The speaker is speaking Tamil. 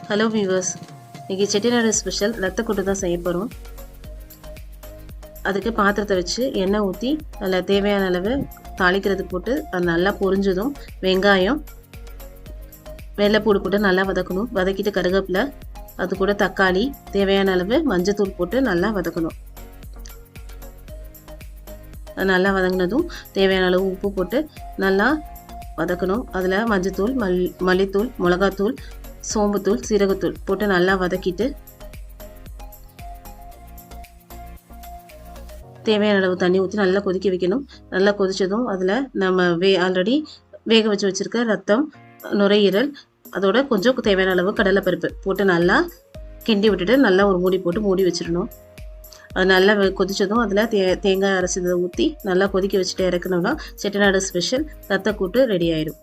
ஹலோ வியூவர்ஸ், இன்றைக்கி செட்டிநாடு ஸ்பெஷல் ரத்த கூட்டு தான் செய்ய போகிறோம். அதுக்கு பாத்திரத்தை வச்சு எண்ணெய் ஊற்றி அதில் தேவையான அளவு தாளிக்கிறது போட்டு அது நல்லா பொரிஞ்சதும் வெங்காயம் வெள்ளைப்பூடு போட்டு நல்லா வதக்கணும். வதக்கிட்டு கருவேப்பிலை, அது கூட தக்காளி, தேவையான அளவு மஞ்சத்தூள் போட்டு நல்லா வதக்கணும். நல்லா வதங்கினதும் தேவையான அளவு உப்பு போட்டு நல்லா வதக்கணும். அதில் மஞ்சத்தூள், மல்லித்தூள், மிளகாத்தூள், சோம்புத்தூள், சீரகத்தூள் போட்டு நல்லா வதக்கிட்டு தேவையான அளவு தண்ணி ஊற்றி நல்லா கொதிக்க வைக்கணும். நல்லா கொதிச்சதும் அதில் நம்ம ஆல்ரெடி வேக வச்சு வச்சுருக்க ரத்தம், நுரையீரல், அதோட கொஞ்சம் தேவையான அளவு கடலைப்பருப்பு போட்டு நல்லா கிண்டி விட்டுட்டு நல்லா ஒரு மூடி போட்டு மூடி வச்சிடணும். அது நல்லா கொதிச்சதும் அதில் தேங்காய் அரைச்சதை ஊற்றி நல்லா கொதிக்க வச்சுட்டு இறக்கணும்னா செட்டிநாடு ஸ்பெஷல் ரத்த கூட்டு ரெடி ஆயிடும்.